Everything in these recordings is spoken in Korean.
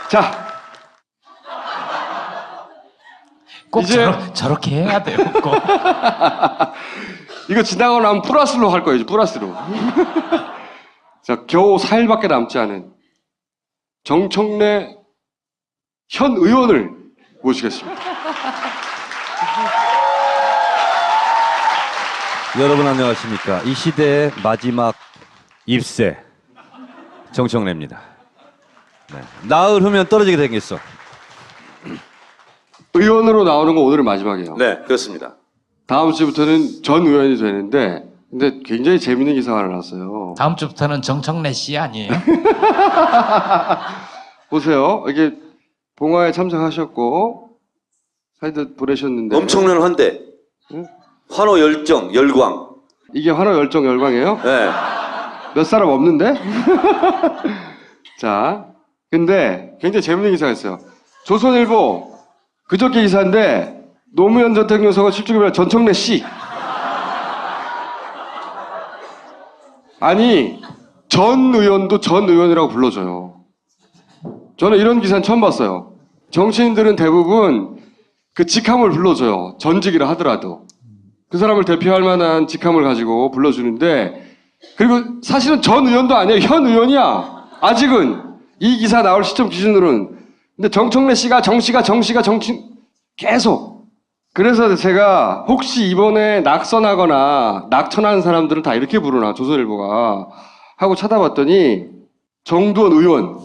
자, 꼭 이제 저렇게 해야 돼요. 꼭. 이거 지나고 나면 플러스로 할 거예요. 플러스로. 자, 겨우 4일밖에 남지 않은 정청래 현 의원을 모시겠습니다. 여러분 안녕하십니까. 이 시대의 마지막 입새 정청래입니다. 네. 나흘 후면 떨어지게 생겼어. 의원으로 나오는 건 오늘이 마지막이에요. 네, 그렇습니다. 다음 주부터는 전 의원이 되는데, 근데 굉장히 재밌는 기사가 하나 났어요. 다음 주부터는 정청래 씨 아니에요? 보세요. 이게 봉화에 참석하셨고 사이드 보내셨는데 엄청난 환대. 응? 환호 열정, 열광. 이게 환호 열정 열광이에요? 네. 몇 사람 없는데? 자, 근데 굉장히 재밌는 기사가 있어요. 조선일보 그저께 기사인데 노무현 전 대통령 서거 17개월 전청래 씨. 아니 전 의원도 전 의원이라고 불러줘요. 저는 이런 기사는 처음 봤어요. 정치인들은 대부분 그 직함을 불러줘요. 전직이라 하더라도. 그 사람을 대표할 만한 직함을 가지고 불러주는데, 그리고 사실은 전 의원도 아니에요. 현 의원이야. 아직은. 이 기사 나올 시점 기준으로는. 근데 정청래 씨가 정씨가 계속. 그래서 제가 혹시 이번에 낙선하거나 낙천하는 사람들은 다 이렇게 부르나, 조선일보가. 하고 찾아봤더니 정두원 의원.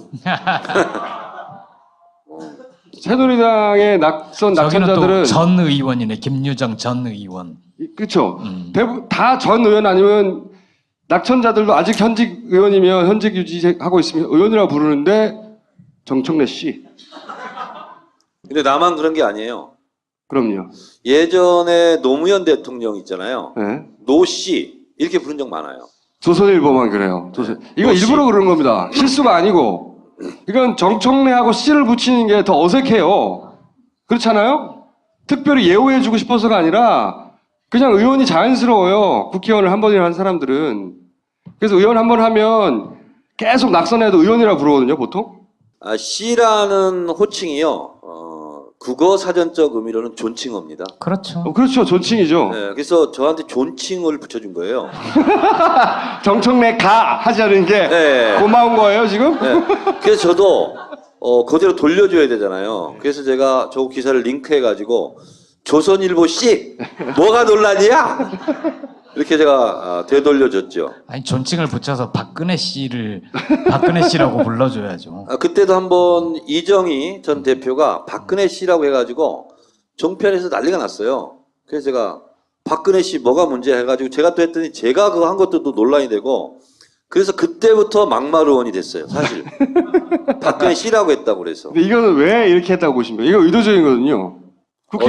새누리당의 낙천자들은 전 의원이네. 김유정 전 의원. 그렇죠. 대부분 다 전 의원 아니면 낙천자들도 아직 현직 의원이면 현직 유지하고 있으면 의원이라고 부르는데 정청래 씨. 근데 나만 그런 게 아니에요. 그럼요. 예전에 노무현 대통령 있잖아요. 네. 노 씨 이렇게 부른 적 많아요. 조선일보만 그래요. 이거 노 씨. 일부러 그런 겁니다. 실수가 아니고. 이건 정청래하고 씨를 붙이는 게 더 어색해요. 그렇잖아요? 특별히 예우해주고 싶어서가 아니라 그냥 의원이 자연스러워요. 국회의원을 한 번이나 한 사람들은. 그래서 의원 한 번 하면 계속 낙선해도 의원이라고 부르거든요, 보통. 아, 씨라는 호칭이요. 국어 사전적 의미로는 존칭어입니다. 그렇죠. 그렇죠. 존칭이죠. 네, 그래서 저한테 존칭을 붙여준 거예요. 정청래 가 하지 않은 게 네. 고마운 거예요, 지금? 네. 그래서 저도 그대로 돌려줘야 되잖아요. 그래서 제가 저 기사를 링크해가지고 조선일보 씨 뭐가 논란이야? 이렇게 제가 되돌려줬죠. 아니 존칭을 붙여서 박근혜 씨라고 불러줘야죠. 그때도 한번 이정희 전 대표가 박근혜 씨라고 해가지고 종편에서 난리가 났어요. 그래서 제가 박근혜 씨 뭐가 문제야 해가지고 제가 또 했더니 제가 그거 한 것도 또 논란이 되고 그래서 그때부터 막말 의원이 됐어요. 사실 박근혜 씨라고 했다고 그래서. 근데 이거는 왜 이렇게 했다고 보십니까? 이거 의도적인 거거든요.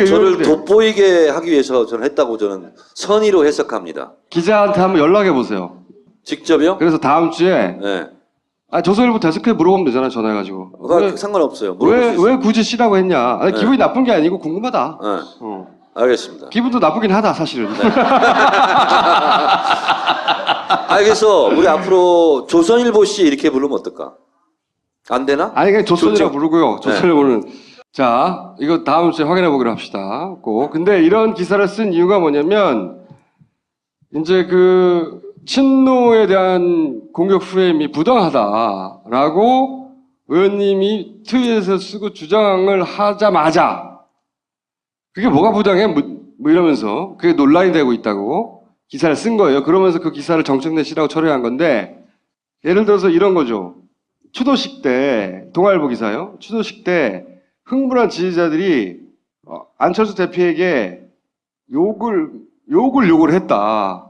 저를 돋보이게 하기 위해서 저는 했다고 저는 선의로 해석합니다. 기자한테 한번 연락해 보세요. 직접요? 그래서 다음 주에 네. 조선일보 데스크에 물어보면 되잖아요. 전화해가지고. 상관없어요. 왜 굳이 씨라고 했냐? 네. 기분이 나쁜 게 아니고 궁금하다. 네. 알겠습니다. 기분도 나쁘긴 하다 사실은. 네. 그래서 우리 앞으로 조선일보 씨 이렇게 부르면 어떨까? 안 되나? 아니 그냥 조선이라고 좋죠. 부르고요. 조선일보는. 자, 이거 다음 주에 확인해 보기로 합시다. 꼭. 근데 이런 기사를 쓴 이유가 뭐냐면 이제 그 친노에 대한 공격 프레임이 부당하다라고 의원님이 트윗에서 쓰고 주장을 하자마자 그게 뭐가 부당해? 뭐 이러면서 그게 논란이 되고 있다고 기사를 쓴 거예요. 그러면서 그 기사를 정청래 씨라고 처리한 건데 예를 들어서 이런 거죠. 추도식 때 동아일보 기사요. 추도식 때 흥분한 지지자들이 안철수 대표에게 욕을 했다.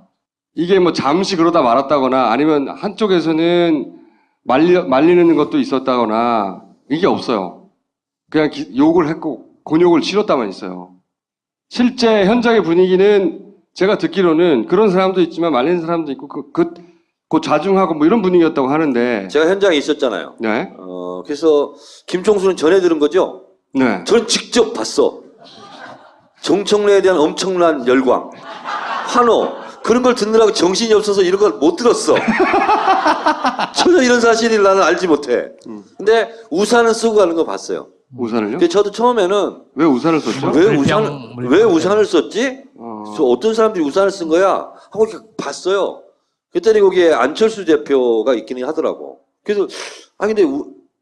이게 뭐 잠시 그러다 말았다거나 아니면 한쪽에서는 말리는 것도 있었다거나 이게 없어요. 그냥 욕을 했고 곤욕을 치렀다만 있어요. 실제 현장의 분위기는 제가 듣기로는 그런 사람도 있지만 말리는 사람도 있고 그 자중하고 뭐 이런 분위기였다고 하는데 제가 현장에 있었잖아요. 네. 그래서 김총수는 전해 들은 거죠? 네. 저는 직접 봤어. 정청래에 대한 엄청난 열광, 환호, 그런 걸 듣느라고 정신이 없어서 이런 걸 못 들었어. 전혀 이런 사실을 나는 알지 못해. 근데 우산을 쓰고 가는 거 봤어요. 우산을요? 그래서 저도 처음에는 왜 우산을 썼죠? 물병. 왜 우산을 썼지? 어. 저 어떤 사람들이 우산을 쓴 거야? 하고 이렇게 봤어요. 그랬더니 거기에 안철수 대표가 있기는 하더라고. 그래서 근데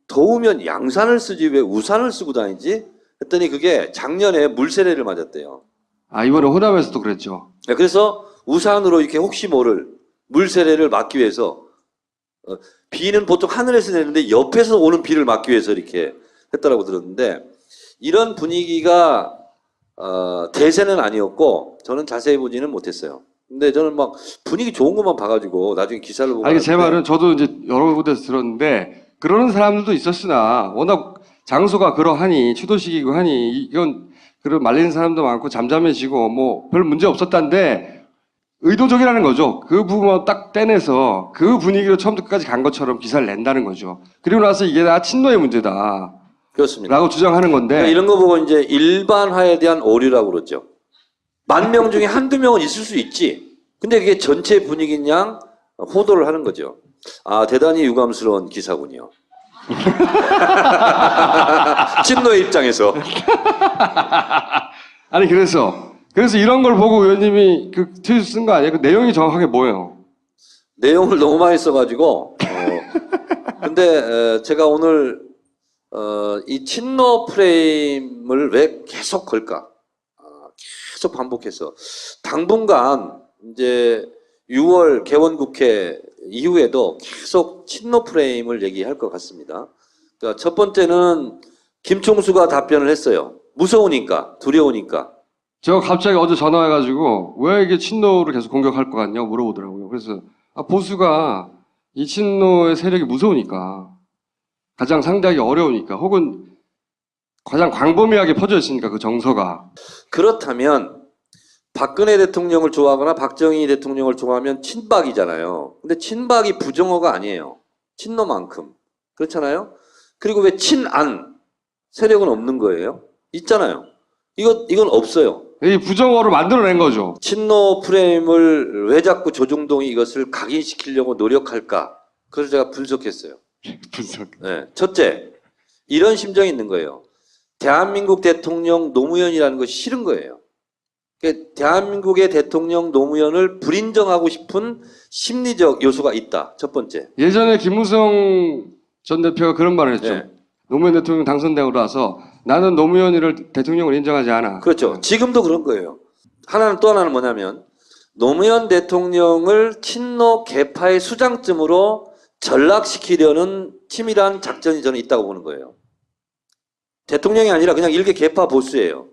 더우면 양산을 쓰지 왜 우산을 쓰고 다니지? 했더니 그게 작년에 물세례를 맞았대요. 아, 이번에 호남에서도 그랬죠. 네, 그래서 우산으로 이렇게 혹시 모를 물세례를 막기 위해서 비는 보통 하늘에서 내리는데 옆에서 오는 비를 막기 위해서 이렇게 했다라고 들었는데 이런 분위기가 대세는 아니었고 저는 자세히 보지는 못했어요. 근데 저는 막 분위기 좋은 것만 봐가지고 나중에 기사를 보고 아니, 제 나왔는데 말은 저도 이제 여러 군데서 들었는데 그러는 사람들도 있었으나 워낙 장소가 그러하니 추도식이고 하니 이건 그런 말리는 사람도 많고 잠잠해지고 뭐 별 문제 없었다는데 의도적이라는 거죠. 그 부분만 딱 떼내서 그 분위기로 처음부터 끝까지 간 것처럼 기사를 낸다는 거죠. 그리고 나서 이게 다 친노의 문제다 그렇습니다. 라고 주장하는 건데 그러니까 이런 거 보고 이제 일반화에 대한 오류라고 그러죠. 10,000명 중에 한두 명은 있을 수 있지. 근데 그게 전체 분위기인 양 호도를 하는 거죠. 아, 대단히 유감스러운 기사군요. 친노의 입장에서. 아니 그래서 이런 걸 보고 의원님이 그 트윗 쓴 거 아니에요? 그 내용이 정확하게 뭐예요? 내용을 너무 많이 써가지고. 근데 제가 오늘 이 친노 프레임을 왜 계속 걸까? 계속 반복해서 당분간 이제 6월 개원국회 이후에도 계속 친노 프레임을 얘기할 것 같습니다. 그러니까 첫 번째는 김총수가 답변을 했어요. 무서우니까, 두려우니까. 제가 갑자기 어제 전화해가지고 왜 이게 친노를 계속 공격할 것 같냐고 물어보더라고요. 그래서 보수가 이 친노의 세력이 무서우니까 가장 상대하기 어려우니까 혹은 가장 광범위하게 퍼져 있으니까 그 정서가 그렇다면 박근혜 대통령을 좋아하거나 박정희 대통령을 좋아하면 친박이잖아요. 근데 친박이 부정어가 아니에요. 친노만큼. 그렇잖아요? 그리고 왜 친안 세력은 없는 거예요? 있잖아요. 이건 없어요. 이 부정어로 만들어낸 거죠. 친노 프레임을 왜 자꾸 조중동이 이것을 각인시키려고 노력할까? 그래서 제가 분석했어요. 분석. 네. 첫째, 이런 심정이 있는 거예요. 대한민국 대통령 노무현이라는 것이 싫은 거예요. 그러니까 대한민국의 대통령 노무현을 불인정하고 싶은 심리적 요소가 있다. 첫 번째. 예전에 김무성 전 대표가 그런 말을 했죠. 네. 노무현 대통령 당선되고 나서 나는 노무현을 대통령을 인정하지 않아. 그렇죠. 지금도 그런 거예요. 또 하나는 뭐냐면 노무현 대통령을 친노 개파의 수장쯤으로 전락시키려는 치밀한 작전이 저는 있다고 보는 거예요. 대통령이 아니라 그냥 일개 개파 보수예요.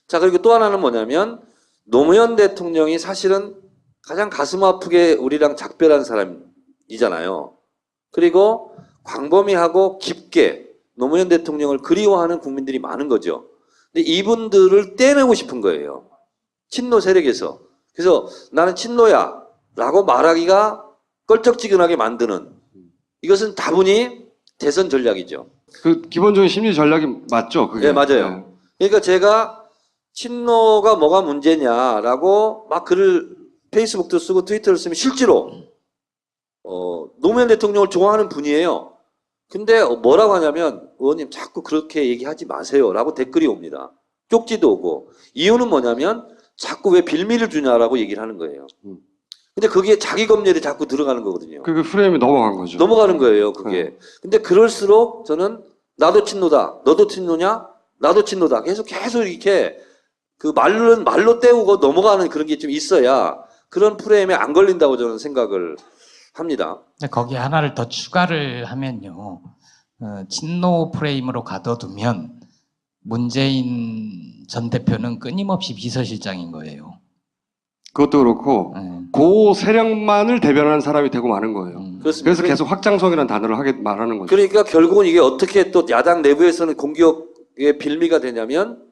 자, 그리고 또 하나는 뭐냐면 노무현 대통령이 사실은 가장 가슴 아프게 우리랑 작별한 사람이잖아요. 그리고 광범위하고 깊게 노무현 대통령을 그리워하는 국민들이 많은 거죠. 근데 이분들을 떼내고 싶은 거예요. 친노 세력에서. 그래서 나는 친노야 라고 말하기가 껄쩍지근하게 만드는 이것은 다분히 대선 전략이죠. 그 기본적인 심리 전략이 맞죠? 그게. 네, 맞아요. 그러니까 제가 친노가 뭐가 문제냐라고 막 글을 페이스북도 쓰고 트위터를 쓰면 실제로 노무현 대통령을 좋아하는 분이에요. 근데 뭐라고 하냐면 의원님 자꾸 그렇게 얘기하지 마세요 라고 댓글이 옵니다. 쪽지도 오고. 이유는 뭐냐면 자꾸 왜 빌미를 주냐라고 얘기를 하는 거예요. 근데 그게 자기 검열이 자꾸 들어가는 거거든요. 그 프레임이 넘어간 거죠. 넘어가는 거예요, 그게. 근데 그럴수록 저는 나도 친노다. 너도 친노냐? 나도 친노다. 계속 이렇게 그 말로 때우고 넘어가는 그런 게 좀 있어야 그런 프레임에 안 걸린다고 저는 생각을 합니다. 근데 거기에 하나를 더 추가를 하면요. 친노 프레임으로 가둬두면 문재인 전 대표는 끊임없이 비서실장인 거예요. 그것도 그렇고 그 세력만을 대변하는 사람이 되고 마는 거예요. 그렇습니다. 그래서 계속 확장성이라는 단어를 말하는 거죠. 그러니까 결국은 이게 어떻게 또 야당 내부에서는 공격의 빌미가 되냐면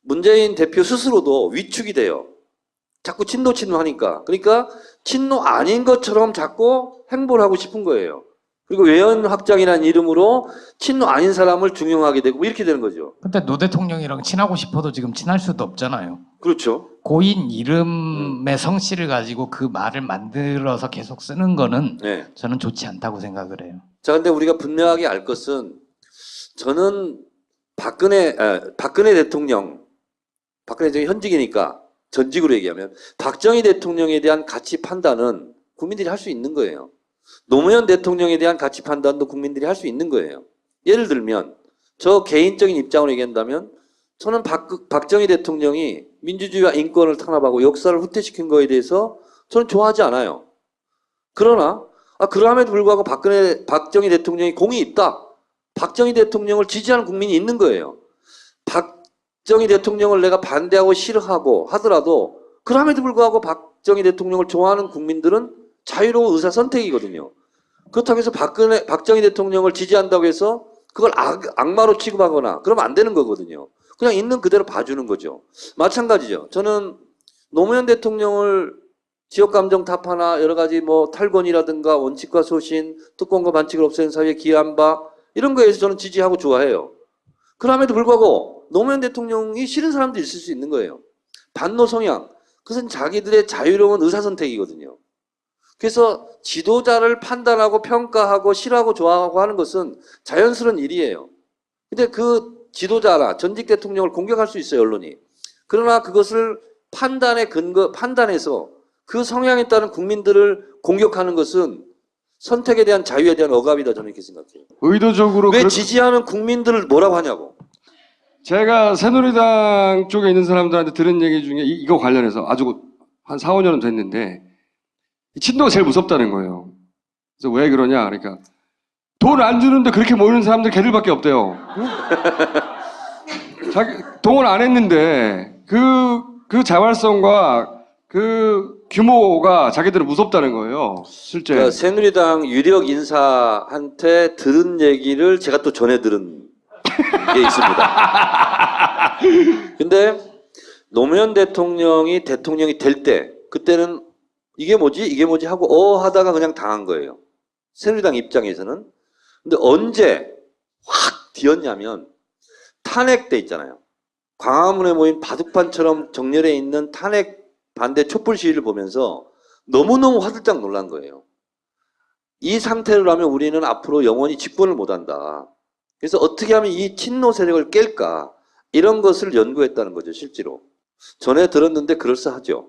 문재인 대표 스스로도 위축이 돼요. 자꾸 친노 하니까. 그러니까 친노 아닌 것처럼 자꾸 행보를 하고 싶은 거예요. 그리고 외연 확장이라는 이름으로 친노 아닌 사람을 중용하게 되고 이렇게 되는 거죠. 근데 노 대통령이랑 친하고 싶어도 지금 친할 수도 없잖아요. 그렇죠. 고인 이름의 성씨를 가지고 그 말을 만들어서 계속 쓰는 거는 네. 저는 좋지 않다고 생각을 해요. 자, 근데 우리가 분명하게 알 것은 저는 박근혜 대통령 현직이니까 전직으로 얘기하면 박정희 대통령에 대한 가치 판단은 국민들이 할 수 있는 거예요. 노무현 대통령에 대한 가치 판단도 국민들이 할 수 있는 거예요. 예를 들면 저 개인적인 입장으로 얘기한다면 저는 박정희 대통령이 민주주의와 인권을 탄압하고 역사를 후퇴시킨 거에 대해서 저는 좋아하지 않아요. 그러나 그럼에도 불구하고 박정희 대통령이 공이 있다. 박정희 대통령을 지지하는 국민이 있는 거예요. 박정희 대통령을 내가 반대하고 싫어하고 하더라도 그럼에도 불구하고 박정희 대통령을 좋아하는 국민들은 자유로운 의사 선택이거든요. 그렇다고 해서 박정희 대통령을 지지한다고 해서 그걸 악마로 취급하거나 그러면 안 되는 거거든요. 그냥 있는 그대로 봐주는 거죠. 마찬가지죠. 저는 노무현 대통령을 지역감정 타파나 여러 가지 뭐 탈권이라든가 원칙과 소신, 특권과 반칙을 없애는 사회에 기여한 바 이런 거에서 저는 지지하고 좋아해요. 그럼에도 불구하고 노무현 대통령이 싫은 사람도 있을 수 있는 거예요. 반노 성향. 그것은 자기들의 자유로운 의사선택이거든요. 그래서 지도자를 판단하고 평가하고 싫어하고 좋아하고 하는 것은 자연스러운 일이에요. 근데 그 지도자나 전직 대통령을 공격할 수 있어요, 언론이. 그러나 그것을 판단해서 그 성향에 따른 국민들을 공격하는 것은 선택에 대한 자유에 대한 억압이다, 저는 이렇게 생각해요. 의도적으로 왜 지지하는 국민들을 뭐라고 하냐고. 제가 새누리당 쪽에 있는 사람들한테 들은 얘기 중에 이거 관련해서 아주 한 4, 5년은 됐는데 친노가 제일 무섭다는 거예요. 그래서 왜 그러냐? 그러니까 돈 안 주는데 그렇게 모이는 사람들 걔들밖에 없대요. 자기 동원 안 했는데 그 자발성과 그 규모가 자기들은 무섭다는 거예요. 실제. 그러니까 새누리당 유력 인사한테 들은 얘기를 제가 또 전해 들은 게 있습니다. 근데 노무현 대통령이 될 때 그때는 이게 뭐지 하고 하다가 그냥 당한 거예요. 새누리당 입장에서는. 근데 언제 확 뒤었냐면 탄핵 때 있잖아요. 광화문에 모인 바둑판처럼 정렬해 있는 탄핵 반대 촛불 시위를 보면서 너무너무 화들짝 놀란 거예요. 이 상태로라면 우리는 앞으로 영원히 집권을 못한다. 그래서 어떻게 하면 이 친노 세력을 깰까? 이런 것을 연구했다는 거죠, 실제로. 전에 들었는데 그럴싸하죠.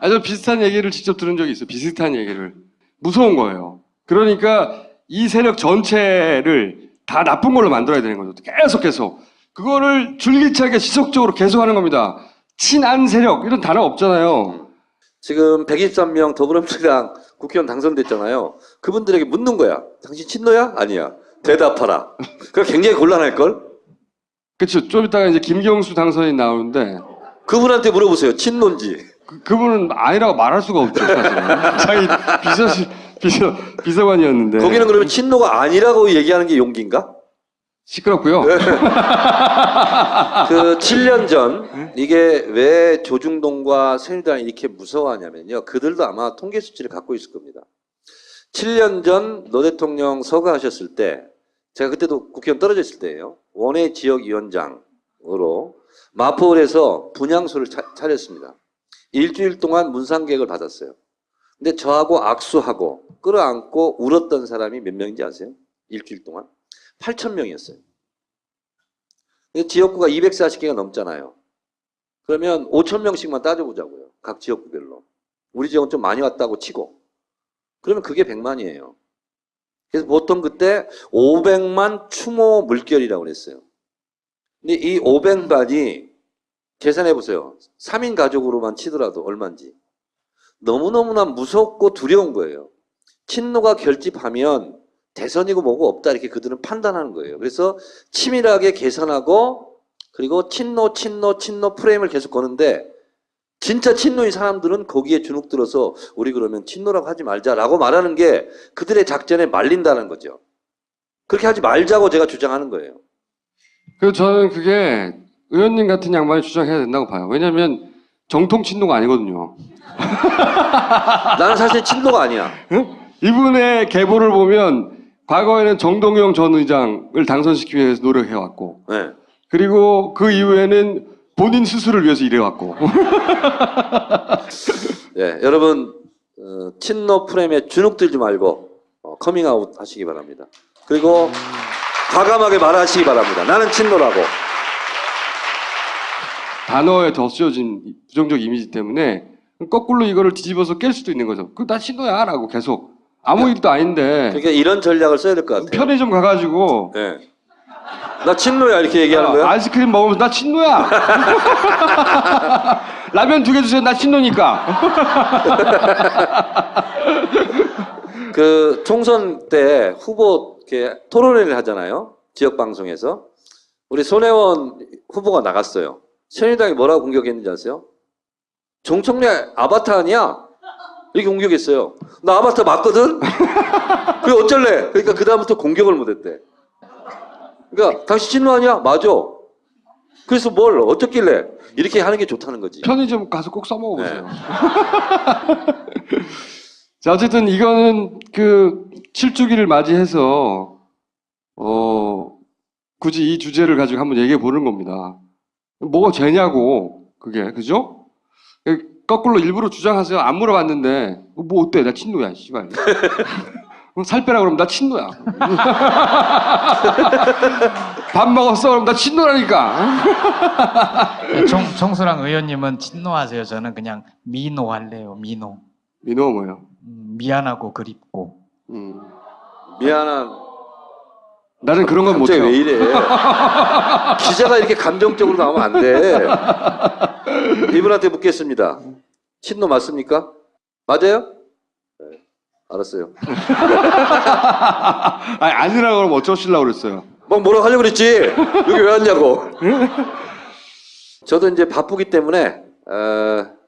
아주 비슷한 얘기를 직접 들은 적이 있어요. 비슷한 얘기를. 무서운 거예요. 그러니까 이 세력 전체를 다 나쁜 걸로 만들어야 되는 거죠. 계속. 그거를 줄기차게 지속적으로 계속하는 겁니다. 친안 세력 이런 단어 없잖아요. 지금 123명 더불어민주당 국회의원 당선됐잖아요. 그분들에게 묻는 거야. 당신 친노야? 아니야. 대답하라. 그럼 굉장히 곤란할걸? 그렇죠. 좀 이따가 이제 김경수 당선인 나오는데 그분한테 물어보세요. 친노인지. 그분은 아니라고 말할 수가 없죠. 사실은. 자기 비서관이었는데. 거기는 그러면 친노가 아니라고 얘기하는 게 용기인가? 시끄럽고요. 그 7년 전 이게 왜 조중동과 새누리당이 이렇게 무서워하냐면요. 그들도 아마 통계 수치를 갖고 있을 겁니다. 7년 전 노 대통령 서거하셨을 때 제가 그때도 국회의원 떨어져 있을 때예요. 원외 지역위원장으로 마포홀에서 분향소를 차렸습니다. 일주일 동안 문상객을 받았어요. 근데 저하고 악수하고 끌어안고 울었던 사람이 몇 명인지 아세요? 일주일 동안? 8,000명이었어요. 지역구가 240개가 넘잖아요. 그러면 5,000명씩만 따져보자고요. 각 지역구별로. 우리 지역은 좀 많이 왔다고 치고. 그러면 그게 100만이에요. 그래서 보통 그때 500만 추모 물결이라고 그랬어요. 근데 이 500만이 계산해보세요. 3인 가족으로만 치더라도 얼마인지. 너무너무나 무섭고 두려운 거예요. 친노가 결집하면 대선이고 뭐고 없다 이렇게 그들은 판단하는 거예요. 그래서 치밀하게 계산하고 그리고 친노 프레임을 계속 거는데 진짜 친노인 사람들은 거기에 주눅들어서 우리 그러면 친노라고 하지 말자라고 말하는 게 그들의 작전에 말린다는 거죠. 그렇게 하지 말자고 제가 주장하는 거예요. 그래서 저는 그게 의원님 같은 양반이 주장해야 된다고 봐요. 왜냐하면 정통 친노가 아니거든요. 나는 사실 친노가 아니야. 응? 이분의 계보를 보면 과거에는 정동영 전 의장을 당선시키기 위해서 노력해왔고, 네. 그리고 그 이후에는 본인 스스로를 위해서 일해왔고. 네, 여러분 친노 프레임에 주눅 들지 말고 커밍아웃 하시기 바랍니다. 그리고 과감하게 말하시기 바랍니다. 나는 친노라고. 단어에 더 쓰여진 부정적 이미지 때문에 거꾸로 이거를 뒤집어서 깰 수도 있는 거죠. 나 친노야 라고 계속. 아무 일도 아닌데 그러니까 이런 전략을 써야 될 것 같아요. 편의점 가가지고 네. 나 친노야 이렇게 얘기하는 거야? 아이스크림 먹으면서 나 친노야. 라면 2개 주세요. 나 친노니까. 그 총선 때 후보 이렇게 토론회를 하잖아요. 지역 방송에서. 우리 손혜원 후보가 나갔어요. 새누리당이 뭐라고 공격했는지 아세요? 정청래 아바타 아니야? 이렇게 공격했어요. 나 아바타 맞거든? 그게 어쩔래? 그러니까 그다음부터 공격을 못했대. 그러니까 당신 친노 아니야? 맞아. 그래서 뭘 어쩌길래 이렇게 하는 게 좋다는 거지. 편의점 가서 꼭 써먹어보세요. 자, 어쨌든 이거는 그 7주기를 맞이해서 굳이 이 주제를 가지고 한번 얘기해 보는 겁니다. 뭐가 죄냐고 그게 그죠? 거꾸로 일부러 주장하세요. 안 물어봤는데 뭐 어때? 나 친노야, 씨발. 살 빼라 그러면 나 친노야. 밥 먹었어 그러면 나 친노라니까. 정수랑 의원님은 친노하세요. 저는 그냥 미노 할래요. 미노. 민호가 뭐예요? 미안하고 그립고. 미안한. 나는 그런 건 갑자기 못해요. 왜 이래? 기자가 이렇게 감정적으로 나오면 안 돼. 이분한테 묻겠습니다. 친노 맞습니까? 맞아요? 네, 알았어요. 아니, 아니라고 그러면 어쩌시려고 그랬어요. 막 뭐라고 하려고 그랬지? 여기 왜 왔냐고. 저도 이제 바쁘기 때문에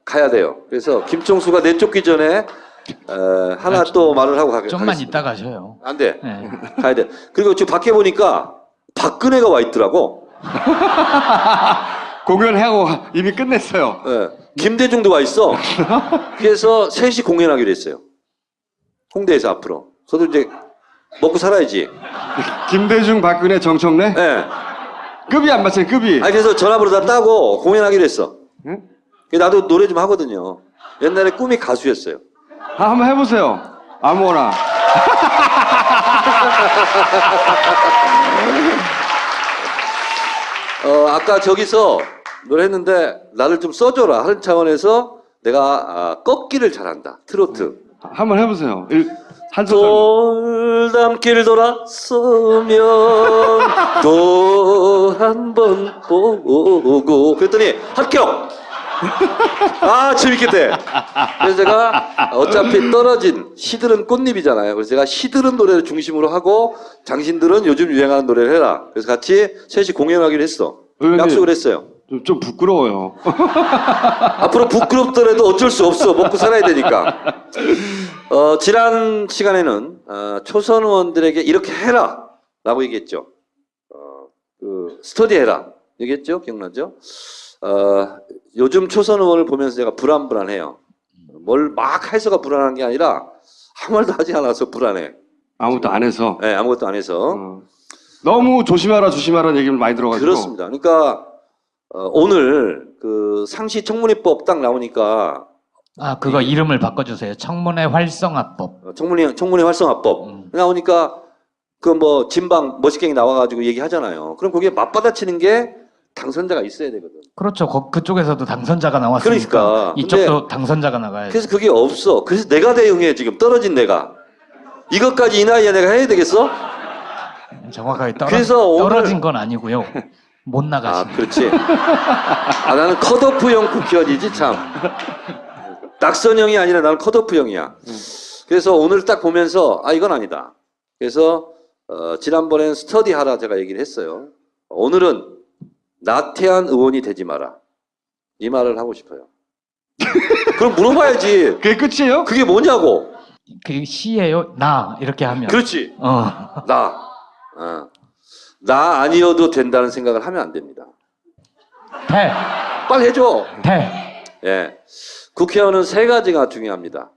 가야 돼요. 그래서 김총수가 내쫓기 전에 하나 또 말을 하고 가겠습니다. 좀만 이따 가셔요. 안 돼. 네. 가야 돼. 그리고 지금 밖에 보니까 박근혜가 와 있더라고. 공연하고 이미 끝냈어요. 예. 김대중도 와 있어. 그래서 셋이 공연하기로 했어요. 홍대에서 앞으로. 저도 이제 먹고 살아야지. 김대중, 박근혜, 정청래? 예. 급이 안 맞아요, 급이. 아니 그래서 전화번호 다 따고 공연하기로 했어. 응? 나도 노래 좀 하거든요. 옛날에 꿈이 가수였어요. 한번 해보세요. 아무거나. 아까 저기서 노래했는데 나를 좀 써줘라 하는 차원에서 내가 꺾기를 잘한다. 트로트. 한번 해보세요. 한 소절. 돌담길 돌아서면 또 한 번 보고 그랬더니 합격! 아 재밌겠대. 그래서 제가 어차피 떨어진 시들은 꽃잎이잖아요. 그래서 제가 시들은 노래를 중심으로 하고 당신들은 요즘 유행하는 노래를 해라. 그래서 같이 셋이 공연하기로 했어. 의원님. 약속을 했어요. 좀 부끄러워요. 앞으로 부끄럽더라도 어쩔 수 없어. 먹고 살아야 되니까. 지난 시간에는 초선 의원들에게 이렇게 해라 라고 얘기했죠. 그 스터디 해라 얘기했죠. 기억나죠? 요즘 초선 의원을 보면서 제가 불안해요. 뭘 막 해서가 불안한 게 아니라 아무 말도 하지 않아서 불안해. 아무것도 안 해서. 네, 아무것도 안 해서. 너무 조심하라는 얘기를 많이 들어가지고. 그렇습니다. 그러니까 오늘 그 상시 청문회법 딱 나오니까 그거 이름을 바꿔주세요. 청문회 활성화법. 청문회 활성화법 나오니까 그 뭐 진방 머시갱이 나와가지고 얘기하잖아요. 그럼 거기에 맞받아치는 게 당선자가 있어야 되거든. 그렇죠. 그쪽에서도 당선자가 나왔으니까 그러니까. 이쪽도 당선자가 나가야죠. 그래서 그게 없어. 그래서 내가 대응해 지금 떨어진 내가. 이것까지 이 나이에 내가 해야 되겠어? 정확하게 그래서 오늘- 떨어진 건 아니고요. 못 나가신. 그렇지. 나는 컷오프형 국회의원이지 참. 낙선형이 아니라 나는 컷오프형이야. 그래서 오늘 딱 보면서 이건 아니다. 그래서 지난번엔 스터디 하라 제가 얘기를 했어요. 오늘은 나태한 의원이 되지 마라. 이 말을 하고 싶어요. 그럼 물어봐야지. 그게 끝이에요? 그게 뭐냐고. 그 시예요. 나 이렇게 하면. 그렇지. 어. 나 아니어도 된다는 생각을 하면 안 됩니다. 돼. 빨리 해줘. 돼. 예. 국회의원은 세 가지가 중요합니다.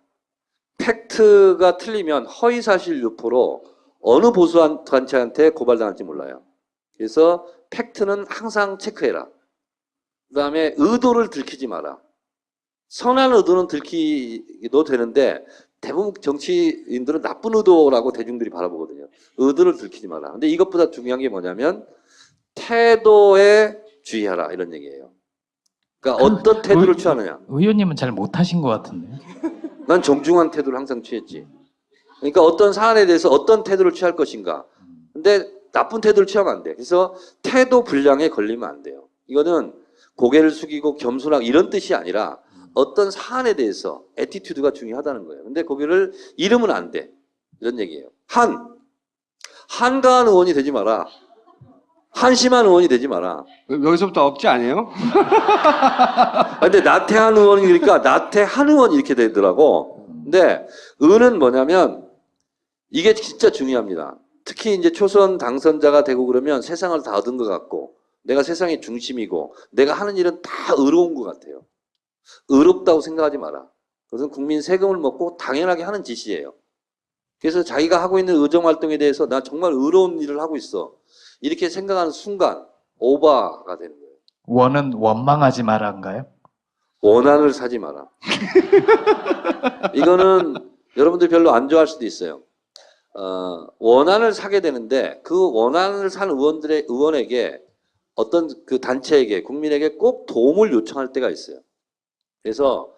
팩트가 틀리면 허위사실 유포로 어느 보수단체한테 고발당할지 몰라요. 그래서 팩트는 항상 체크해라. 그 다음에 의도를 들키지 마라. 선한 의도는 들키도 되는데 대부분 정치인들은 나쁜 의도라고 대중들이 바라보거든요. 의도를 들키지 마라. 근데 이것보다 중요한 게 뭐냐면 태도에 주의하라 이런 얘기예요. 그러니까 어떤 태도를 취하느냐. 의원님은 잘 못하신 것 같은데. 난 정중한 태도를 항상 취했지. 그러니까 어떤 사안에 대해서 어떤 태도를 취할 것인가. 근데 나쁜 태도를 취하면 안 돼. 그래서 태도 불량에 걸리면 안 돼요. 이거는 고개를 숙이고 겸손하고 이런 뜻이 아니라 어떤 사안에 대해서 애티튜드가 중요하다는 거예요. 근데 고개를 잃으면 안 돼. 이런 얘기예요. 한가한 의원이 되지 마라. 한심한 의원이 되지 마라. 여기서부터 억지 아니에요? 근데 나태한 의원이 그러니까 나태한 의원이 이렇게 되더라고. 근데 의는 뭐냐면 이게 진짜 중요합니다. 특히 이제 초선 당선자가 되고 그러면 세상을 다 얻은 것 같고 내가 세상의 중심이고 내가 하는 일은 다 의로운 것 같아요. 의롭다고 생각하지 마라. 그것은 국민 세금을 먹고 당연하게 하는 짓이에요. 그래서 자기가 하고 있는 의정활동에 대해서 나 정말 의로운 일을 하고 있어. 이렇게 생각하는 순간 오바가 되는 거예요. 원은 원망하지 마라인가요? 원한을 사지 마라. 이거는 여러분들 별로 안 좋아할 수도 있어요. 원한을 사게 되는데 그 원한을 산 의원에게 어떤 그 단체에게 국민에게 꼭 도움을 요청할 때가 있어요. 그래서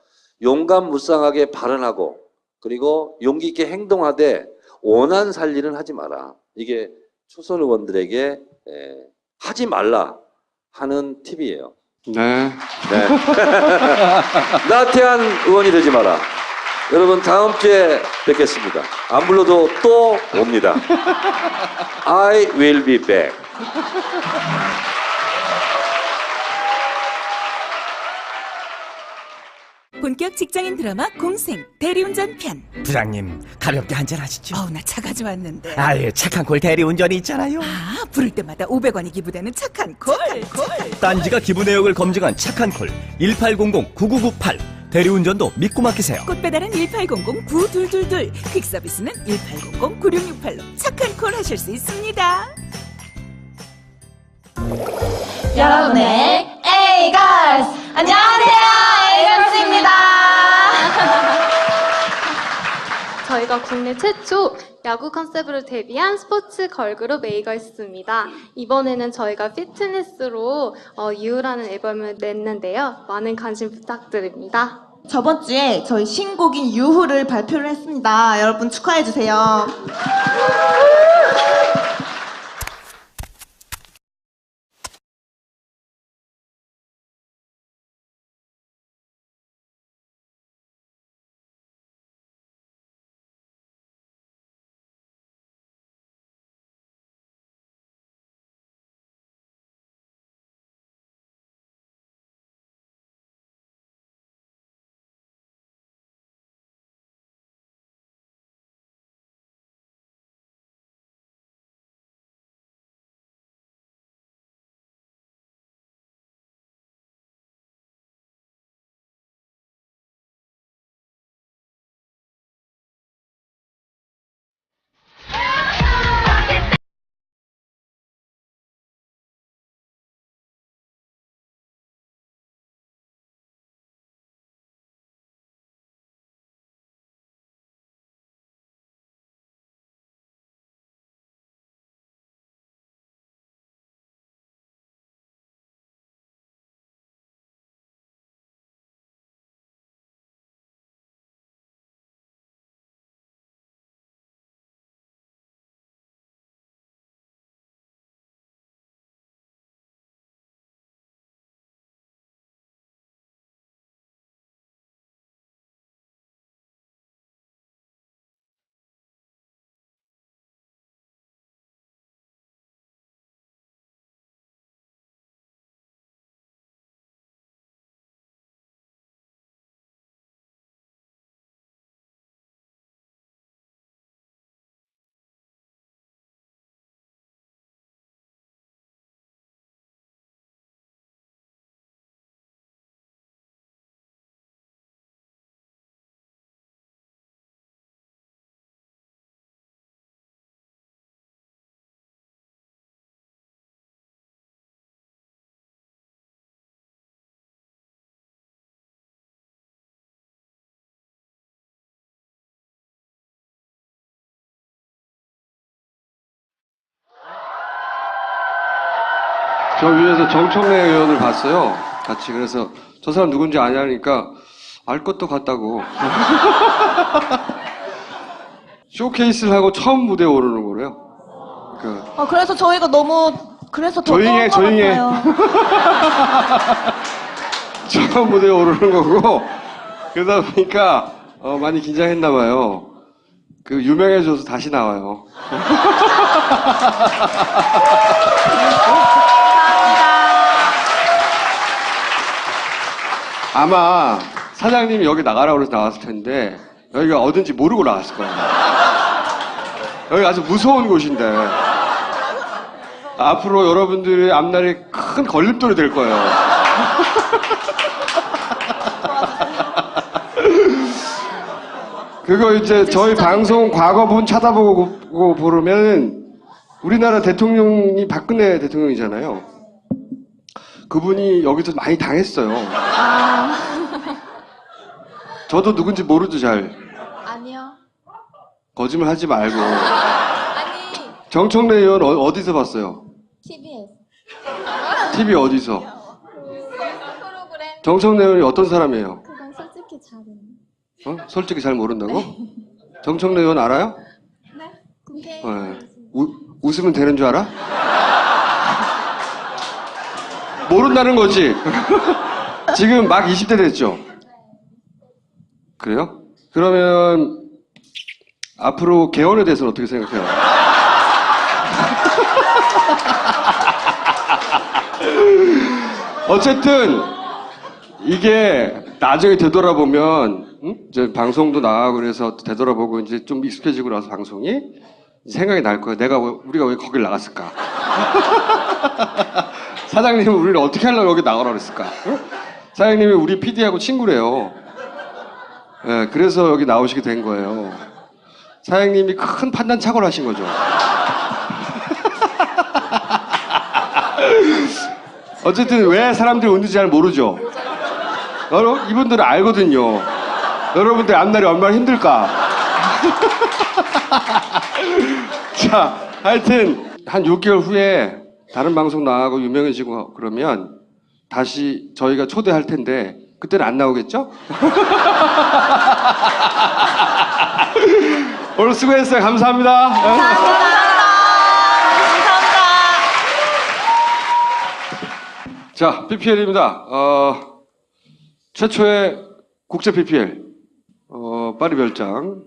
용감무쌍하게 발언하고 그리고 용기 있게 행동하되 원한 살 일은 하지 마라. 이게 초선 의원들에게 하지 말라 하는 팁이에요. 네. 네. 나태한 의원이 되지 마라. 여러분 다음 주에 뵙겠습니다. 안 불러도 또 옵니다. I will be back. 본격 직장인 드라마 공생 대리운전 편. 부장님 가볍게 한잔 하시죠. 나 차 가져왔는데. 아예 착한 콜 대리운전이 있잖아요. 부를 때마다 500원이 기부되는 착한 콜. 딴지가 기부 내역을 검증한 착한 콜 1800-9998 대리운전도 믿고 맡기세요. 꽃 배달은 1800-9222. 퀵 서비스는 1800-9668로 착한 콜 하실 수 있습니다. 여러분의 A걸스 안녕하세요, A걸스입니다. 저희가 국내 최초 야구 컨셉으로 데뷔한 스포츠 걸그룹 A걸스입니다. 이번에는 저희가 피트니스로 유라는 앨범을 냈는데요. 많은 관심 부탁드립니다. 저번 주에 저희 신곡인 유후를 발표를 했습니다. 여러분 축하해주세요. 저 위에서 정청래 의원을 봤어요. 같이. 그래서 저 사람 누군지 아냐니까 알 것도 같다고. 쇼케이스를 하고 처음 무대에 오르는 거래요. 그러니까 그래서 저희가 너무 그래서 더 조용해, 떠온 것 조용해. 같아요. 처음 무대에 오르는 거고, 그러다 보니까 많이 긴장했나 봐요. 그 유명해져서 다시 나와요. 아마 사장님이 여기 나가라고 해서 나왔을 텐데 여기가 어딘지 모르고 나왔을 거예요. 여기 아주 무서운 곳인데 앞으로 여러분들의 앞날이 큰 걸림돌이 될 거예요. 그거 이제 저희 방송 과거분 찾아보고 보면 우리나라 대통령이 박근혜 대통령이잖아요. 그분이 여기서 많이 당했어요. 저도 누군지 모르죠, 잘. 아니요. 거짓말 하지 말고. 아니, 정청래 의원 어디서 봤어요? TV에서. TV 어디서? 프로그램. 정청래 의원이 어떤 사람이에요? 그건 솔직히 잘은. 솔직히 잘 모른다고? 정청래 의원 알아요? 네? 국회. 네. 웃으면 되는 줄 알아? 모른다는 거지. 지금 막 20대 됐죠? 그래요? 그러면 앞으로 개헌에 대해서는 어떻게 생각해요? 어쨌든 이게 나중에 되돌아보면 이제 방송도 나가고 그래서 되돌아보고 이제 좀 익숙해지고 나서 방송이 생각이 날 거예요. 우리가 왜 거길 나갔을까? 사장님은 우리를 어떻게 하려고 여기 나가라 그랬을까? 응? 사장님이 우리 PD하고 친구래요. 네, 그래서 여기 나오시게 된 거예요. 사장님이 큰 판단 착오를 하신 거죠. 어쨌든 왜 사람들이 웃는지 잘 모르죠. 이분들은 알거든요. 여러분들 앞날이 얼마나 힘들까. 자, 하여튼 한 6개월 후에 다른 방송 나가고 유명해지고 그러면 다시 저희가 초대할 텐데 그때는 안 나오겠죠? 오늘 수고했어요. 감사합니다. 자, PPL입니다. 최초의 국제 PPL 파리 별장.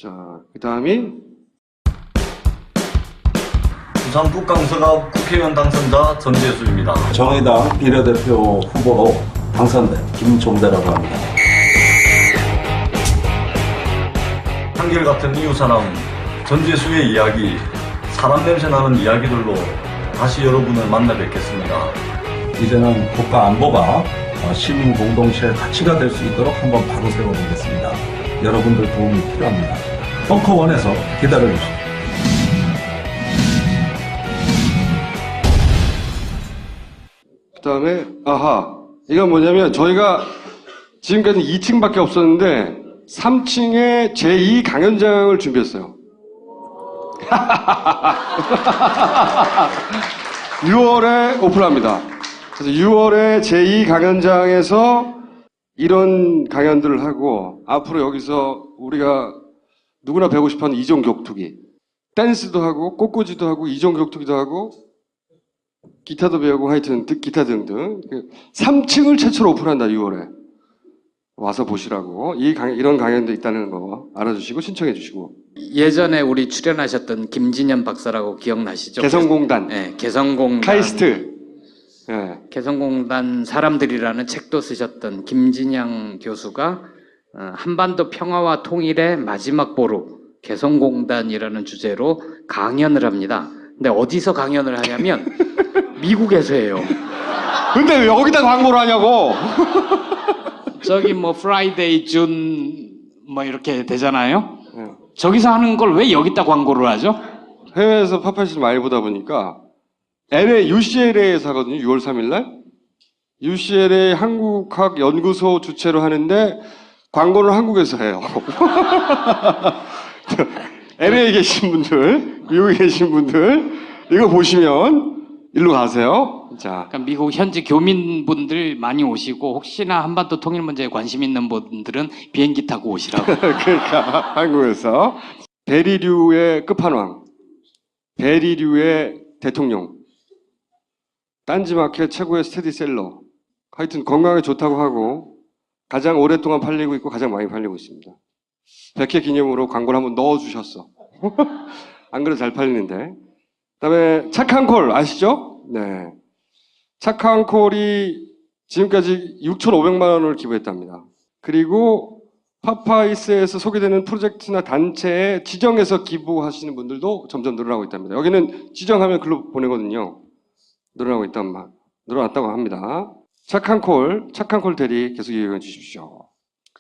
자, 그 다음이 부산 북강서갑 국회의원 당선자 전재수입니다. 정의당 비례대표 후보로 당선된 김종대라고 합니다. 한결같은 이웃사람 전재수의 이야기, 사람 냄새 나는 이야기들로 다시 여러분을 만나 뵙겠습니다. 이제는 국가 안보가 시민 공동체의 가치가 될 수 있도록 한번 바로 세워보겠습니다. 여러분들 도움이 필요합니다. 벙커원에서 기다려주십시오. 그 다음에 이건 뭐냐면 저희가 지금까지 2층밖에 없었는데 3층에 제2 강연장을 준비했어요. 6월에 오픈합니다. 그래서 6월에 제2 강연장에서 이런 강연들을 하고 앞으로 여기서 우리가 누구나 배우고 싶어하는 이종 격투기, 댄스도 하고 꽃꽂이도 하고 이종 격투기도 하고 기타도 배우고 하여튼 기타 등등 3층을 최초로 오픈한다. 6월에 와서 보시라고 이런 강연도 있다는 거 알아주시고 신청해 주시고. 예전에 우리 출연하셨던 김진현 박사라고 기억나시죠? 개성공단, 네, 개성공단. 카이스트, 예. 개성공단 사람들이라는 책도 쓰셨던 김진양 교수가 한반도 평화와 통일의 마지막 보루 개성공단이라는 주제로 강연을 합니다. 근데 어디서 강연을 하냐면 미국에서 해요. 근데 왜 여기다 광고를 하냐고. 저기 뭐 프라이데이 준 뭐 이렇게 되잖아요. 예. 저기서 하는 걸 왜 여기다 광고를 하죠? 해외에서 팝팟을 많이 보다 보니까 LA UCLA에서 하거든요. 6월 3일 날. UCLA 한국학연구소 주최로 하는데 광고는 한국에서 해요. LA에 계신 분들, 미국에 계신 분들 이거 보시면 일로 가세요. 자, 그러니까 미국 현지 교민분들 많이 오시고 혹시나 한반도 통일 문제에 관심 있는 분들은 비행기 타고 오시라고. 그러니까 한국에서 베리류의 끝판왕, 베리류의 대통령, 딴지마켓 최고의 스테디셀러, 하여튼 건강에 좋다고 하고 가장 오랫동안 팔리고 있고 가장 많이 팔리고 있습니다. 100회 기념으로 광고를 한번 넣어주셨어. 안 그래도 잘 팔리는데. 그다음에 착한 콜 아시죠? 네. 착한 콜이 지금까지 6,500만 원을 기부했답니다. 그리고 파파이스에서 소개되는 프로젝트나 단체에 지정해서 기부하시는 분들도 점점 늘어나고 있답니다. 여기는 지정하면 글로 보내거든요. 늘어났다고 합니다. 착한 콜 대리 계속 이용해 주십시오.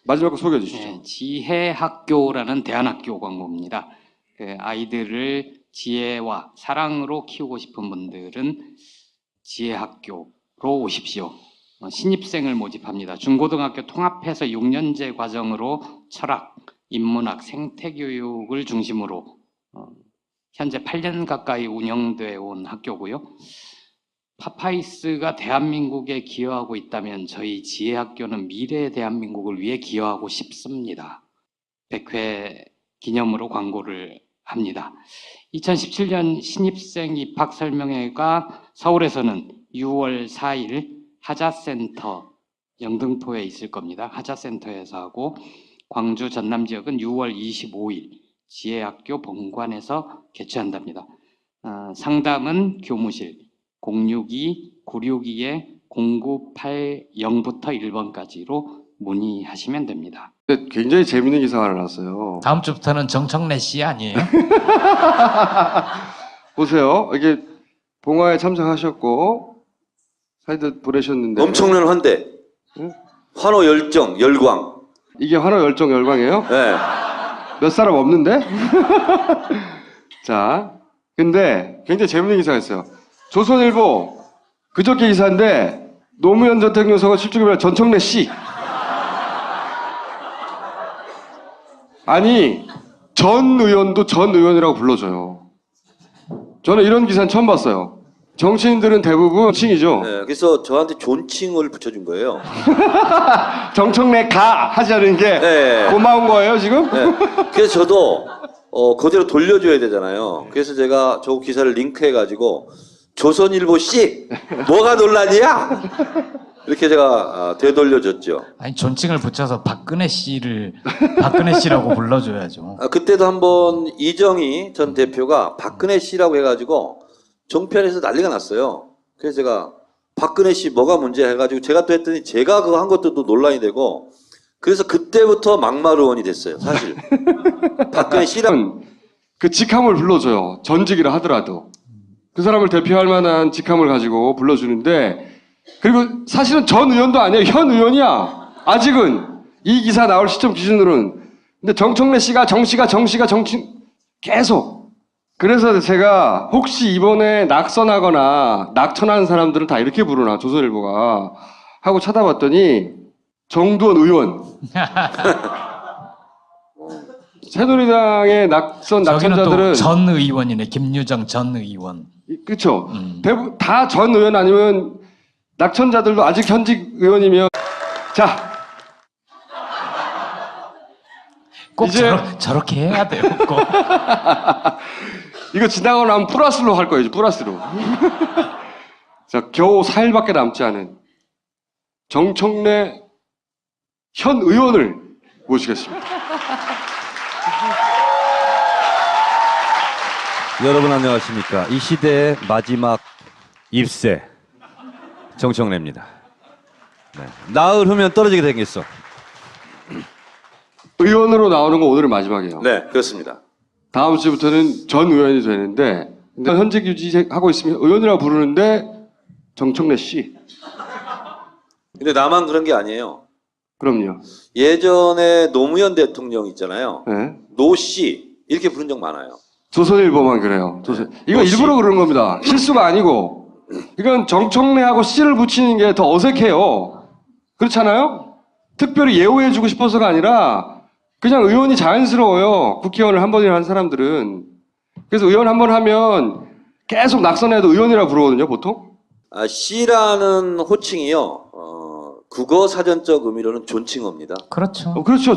마지막 거 소개해 주시죠. 네, 지혜학교라는 대안학교 광고입니다. 그 아이들을 지혜와 사랑으로 키우고 싶은 분들은 지혜학교로 오십시오. 신입생을 모집합니다. 중고등학교 통합해서 6년제 과정으로 철학, 인문학, 생태교육을 중심으로 현재 8년 가까이 운영되어 온 학교고요. 파파이스가 대한민국에 기여하고 있다면 저희 지혜학교는 미래의 대한민국을 위해 기여하고 싶습니다. 100회 기념으로 광고를 합니다. 2017년 신입생 입학 설명회가 서울에서는 6월 4일 하자센터 영등포에 있을 겁니다. 하자센터에서 하고 광주 전남 지역은 6월 25일 지혜학교 본관에서 개최한답니다. 상담은 교무실 062-962-0980부터 1번까지로 문의하시면 됩니다. 굉장히 재밌는 기사가 하나 났어요. 다음 주부터는 정청래 씨 아니에요? 보세요. 이게 봉화에 참석하셨고 사이드 보내셨는데 엄청난 환대. 응? 환호 열정, 열광. 이게 환호 열정 열광이에요? 네. 몇 사람 없는데? 자, 근데 굉장히 재밌는 기사가 있어요. 조선일보 그저께 기사인데 노무현 전 대통령서가 실종이라 전청래 씨. 아니 전 의원도 전 의원이라고 불러줘요. 저는 이런 기사는 처음 봤어요. 정치인들은 대부분 칭이죠. 네, 그래서 저한테 존칭을 붙여준 거예요. 정청래 가 하지 않은 게 네. 고마운 거예요 지금? 네. 그래서 저도 그대로 돌려줘야 되잖아요. 그래서 제가 저 기사를 링크해가지고 조선일보 씨 뭐가 논란이야? 이렇게 제가 되돌려줬죠. 아니 존칭을 붙여서 박근혜 씨라고 불러줘야죠. 그때도 한번 이정희 전 대표가 박근혜 씨라고 해가지고 정편에서 난리가 났어요. 그래서 제가 박근혜 씨 뭐가 문제 해가지고 제가 또 했더니 제가 그거 한 것도 또 논란이 되고 그래서 그때부터 막말 의원이 됐어요. 사실 박근혜 씨랑 그 직함을 불러줘요. 전직이라 하더라도 그 사람을 대표할 만한 직함을 가지고 불러주는데 그리고 사실은 전 의원도 아니에요. 현 의원이야. 아직은 이 기사 나올 시점 기준으로는. 근데 정청래 씨가 정씨가 계속. 그래서 제가 혹시 이번에 낙선하거나 낙천한 사람들은 다 이렇게 부르나 조선일보가 하고 찾아봤더니 정두원 의원. 새누리당의 낙선 낙천자들은 전 의원이네. 김유정 전 의원. 그렇죠. 대부분 다 전 의원 아니면 낙천자들도 아직 현직 의원이면 자 꼭 이제 저렇게 해야 돼요. 꼭. 이거 지나가고 나면 플러스로 할 거예요. 플러스로. 자 겨우 4일밖에 남지 않은 정청래 현 의원을 모시겠습니다. 여러분 안녕하십니까. 이 시대의 마지막 입새 정청래입니다. 네. 나흘 후면 떨어지게 생겼어. 의원으로 나오는 건 오늘이 마지막이에요. 네, 그렇습니다. 다음 주부터는 전 의원이 되는데 근데 현직 유지하고 있으면 의원이라고 부르는데 정청래 씨. 근데 나만 그런 게 아니에요. 그럼요. 예전에 노무현 대통령 있잖아요. 네. 노씨 이렇게 부른 적 많아요. 조선일보만 그래요. 이거 노씨. 일부러 그런 겁니다. 실수가 아니고. 이건 정청래하고 씨를 붙이는 게 더 어색해요. 그렇잖아요? 특별히 예우해주고 싶어서가 아니라 그냥 의원이 자연스러워요. 국회의원을 한 번이나 한 사람들은. 그래서 의원 한 번 하면 계속 낙선해도 의원이라고 부르거든요, 보통. 씨라는 호칭이요. 국어 사전적 의미로는 존칭어입니다. 그렇죠. 그렇죠.